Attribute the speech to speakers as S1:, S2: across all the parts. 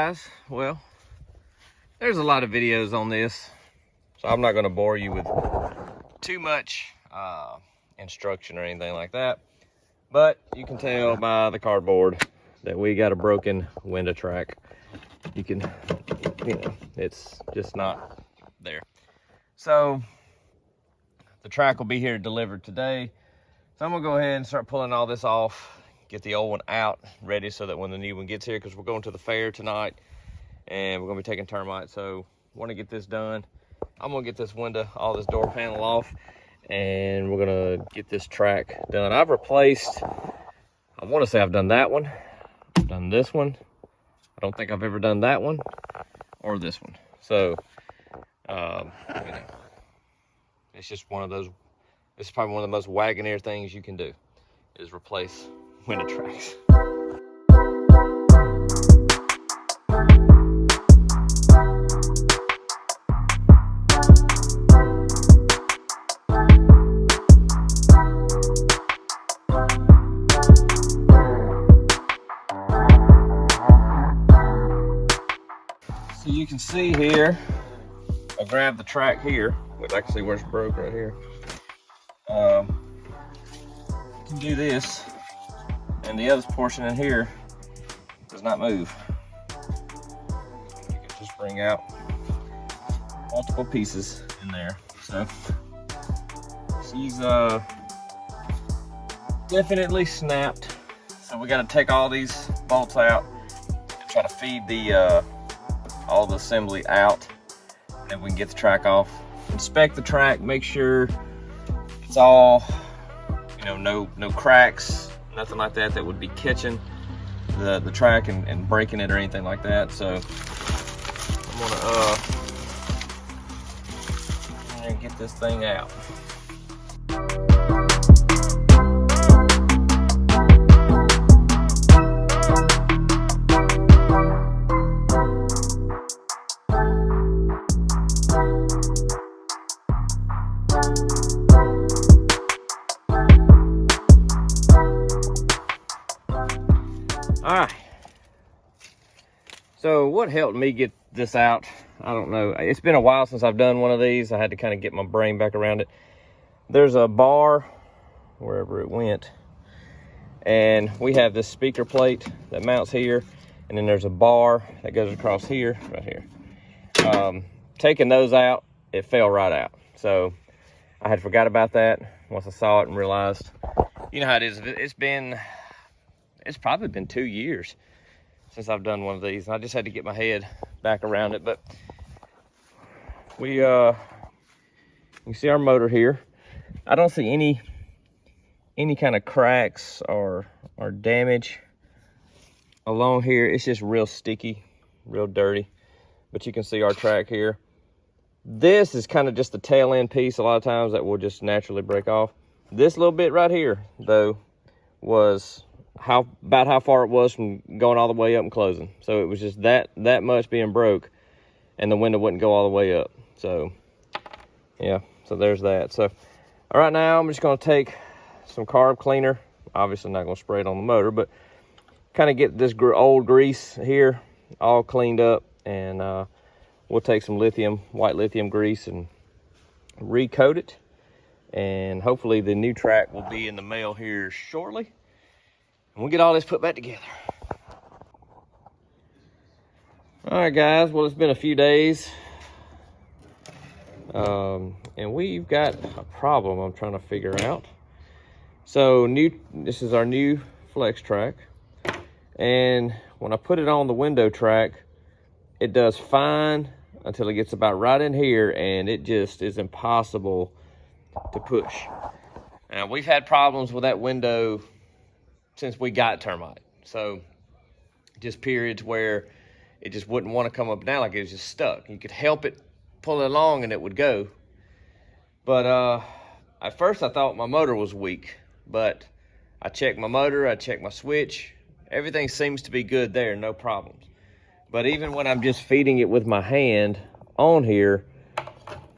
S1: guys, well, there's a lot of videos on this, so I'm not going to bore you with too much instruction or anything like that, but you can tell by the cardboard that we got a broken window track. You can, it's just not there. So the track will be here delivered today, so I'm gonna go ahead and start pulling all this off, get the old one out ready so that when the new one gets here, because we're going to the fair tonight and we're gonna be taking termites, so want to get this done. I'm gonna get this window, all this door panel off, and we're gonna get this track done. I've replaced, I want to say I've done that one, I've done this one. I don't think I've ever done that one or this one. So it's just one of those, it's probably one of the most Wagoneer things you can do, is replace window tracks. So you can see here, I grabbed the track here, which actually where it's broke right here. You can do this, and the other portion in here does not move. You can just bring out multiple pieces in there. So she's definitely snapped. So we got to take all these bolts out and try to feed the all the assembly out, and we can get the track off. Inspect the track, make sure it's all, no cracks, nothing like that that would be catching the track and breaking it or anything like that. So I'm gonna get this thing out. All right, so what helped me get this out, I don't know. It's been a while since I've done one of these. I had to kind of get my brain back around it. There's a bar wherever it went, and we have this speaker plate that mounts here, and then there's a bar that goes across here, right here. Taking those out, it fell right out. So I had forgot about that once I saw it and realized, you know how it is. It's probably been 2 years since I've done one of these. I just had to get my head back around it. But we, you can see our motor here. I don't see any kind of cracks or damage along here. It's just real sticky, real dirty. But you can see our track here. This is kind of just the tail end piece a lot of times that will just naturally break off. This little bit right here, though, was about how far it was from going all the way up and closing. So it was just that much being broke, and the window wouldn't go all the way up. So yeah, so there's that. So all right, now I'm just going to take some carb cleaner. Obviously not going to spray it on the motor, but kind of get this old grease here all cleaned up, and we'll take some white lithium grease and recoat it, and hopefully the new track will be in the mail here shortly. And we'll get all this put back together. All right, guys. Well, it's been a few days. And we've got a problem I'm trying to figure out. So this is our new flex track. And when I put it on the window track, it does fine until it gets about right in here, and it just is impossible to push. Now, we've had problems with that window since we got termite. So just periods where it just wouldn't want to come up and down, like it was just stuck. You could help it pull it along and it would go. But at first I thought my motor was weak, but I checked my motor, I checked my switch, everything seems to be good there, no problems. But even when I'm just feeding it with my hand on here,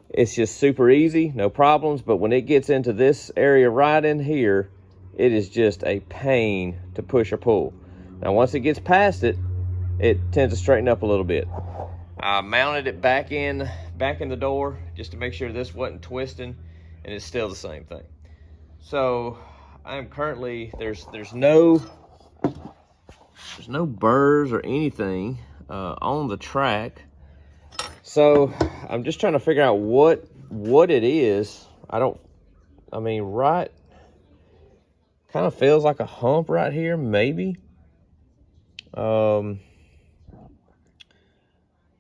S1: it's just super easy, no problems. But when it gets into this area right in here, it is just a pain to push or pull. Now, once it gets past it, it tends to straighten up a little bit. I mounted it back in the door just to make sure this wasn't twisting, and it's still the same thing. So I'm currently, there's no burrs or anything on the track. So I'm just trying to figure out what it is. I mean, right, kind of feels like a hump right here, maybe.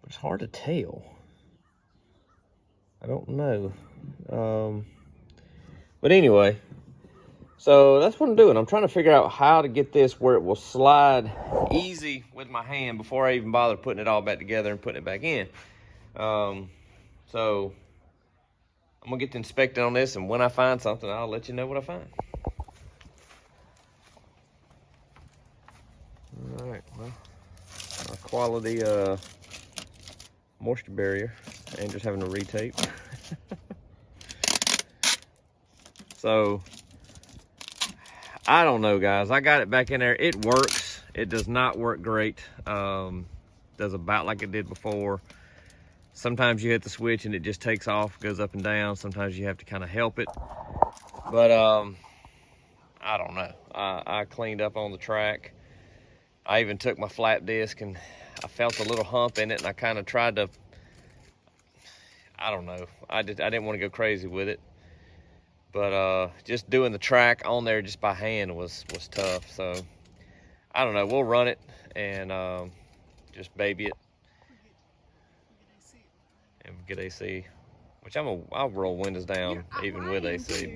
S1: It's hard to tell. I don't know. But anyway, so that's what I'm doing. I'm trying to figure out how to get this where it will slide easy with my hand before I even bother putting it all back together and putting it back in. So I'm gonna get to inspecting on this, and when I find something, I'll let you know what I find. All right, well, our quality moisture barrier, and just having to retape. So I don't know, guys. I got it back in there. It works. It does not work great. Does about like it did before. Sometimes you hit the switch and it just takes off, goes up and down. Sometimes you have to kind of help it. But I don't know. I cleaned up on the track. I even took my flat disc and I felt a little hump in it, and I kind of tried to, I don't know. I didn't want to go crazy with it. But just doing the track on there just by hand was tough. So I don't know. We'll run it and just baby it and get AC. Which I'll roll windows down even with AC.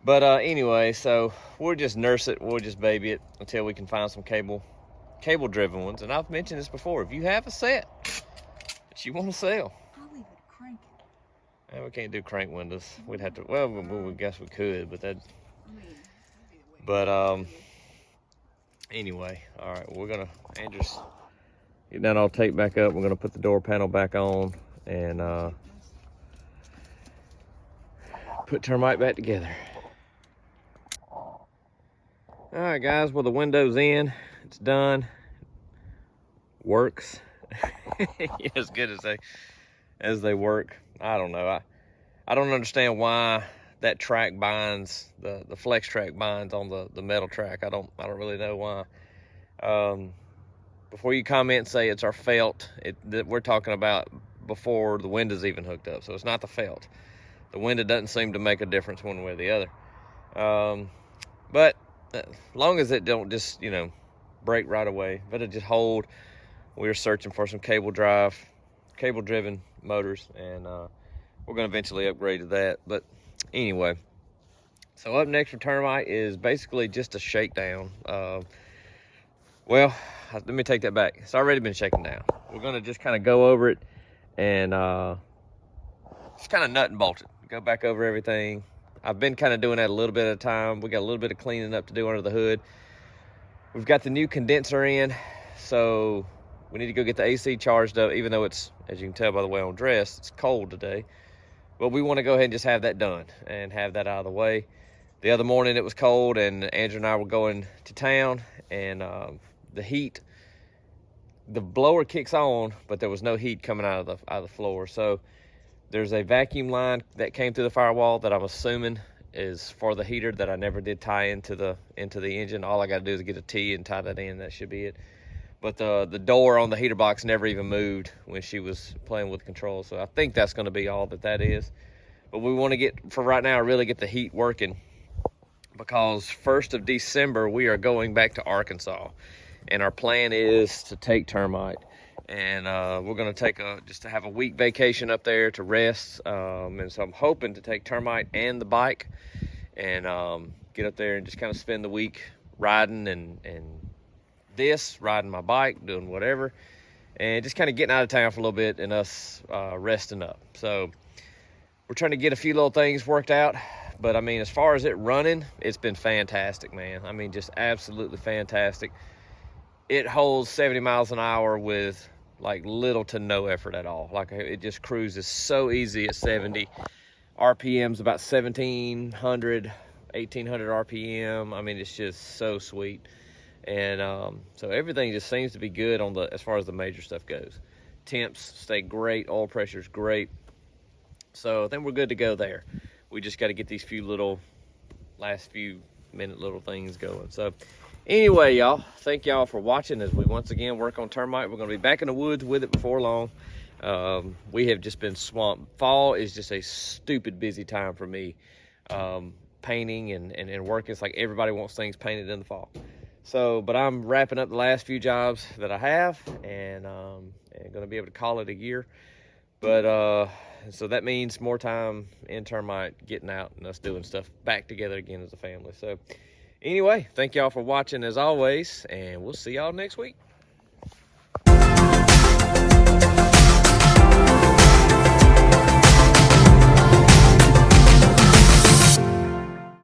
S1: But anyway, so we'll just nurse it. We'll just baby it until we can find some cable driven ones. And I've mentioned this before. If you have a set that you want to sell,
S2: I'll leave it cranking.
S1: we can't do crank windows. We'd have to. Well, we guess we could, but that. But anyway, all right. We're gonna Andrews get that all taped back up. We're gonna put the door panel back on and put termite back together. All right, guys. Well, the window's in. It's done. Works as good as they work. I don't know. I don't understand why that track binds, the flex track binds on the metal track. I don't really know why. Before you comment and say it's our felt, that we're talking about before the window's even hooked up. So it's not the felt. The window doesn't seem to make a difference one way or the other. But as long as it don't just, break right away, but it just hold. We're searching for some cable driven motors, and we're going to eventually upgrade to that. But anyway, so up next for termite is basically just a shakedown. Well, let me take that back. It's already been shaken down. We're going to just kind of go over it and just kind of nut and bolt it. Go back over everything. I've been kind of doing that a little bit at a time. We got a little bit of cleaning up to do under the hood. We've got the new condenser in, so we need to go get the AC charged up, even though it's, as you can tell by the way I'm dressed, it's cold today. But we want to go ahead and just have that done and have that out of the way. The other morning it was cold, and Andrew and I were going to town, and the heat, the blower kicks on, but there was no heat coming out of the floor. So there's a vacuum line that came through the firewall that I'm assuming is for the heater that I never did tie into the engine. All I got to do is get a T and tie that in. That should be it. But the door on the heater box never even moved when she was playing with the controls. So I think that's going to be all that is. But we want to get, for right now, really get the heat working, because 1st of December we are going back to Arkansas, and our plan is to take termite. And we're going to take just to have a week vacation up there to rest. And so I'm hoping to take termite and the bike and get up there and just kind of spend the week riding and riding my bike, doing whatever, and just kind of getting out of town for a little bit and us resting up. So we're trying to get a few little things worked out. But I mean, as far as it running, it's been fantastic, man. I mean, just absolutely fantastic. It holds 70 miles an hour with like little to no effort at all. Like, it just cruises so easy at 70. RPM's about 1700, 1800 RPM. I mean, it's just so sweet. And so everything just seems to be good on the as far as the major stuff goes. Temps stay great, oil pressure's great. So I think we're good to go there. We just got to get these last few minute little things going. So anyway, y'all, thank y'all for watching as we once again work on termite. We're going to be back in the woods with it before long. We have just been swamped. Fall is just a stupid busy time for me. Painting and working. It's like everybody wants things painted in the fall. So, but I'm wrapping up the last few jobs that I have, and going to be able to call it a year. But so that means more time in termite, getting out and us doing stuff back together again as a family. So anyway, thank y'all for watching as always, and we'll see y'all next week.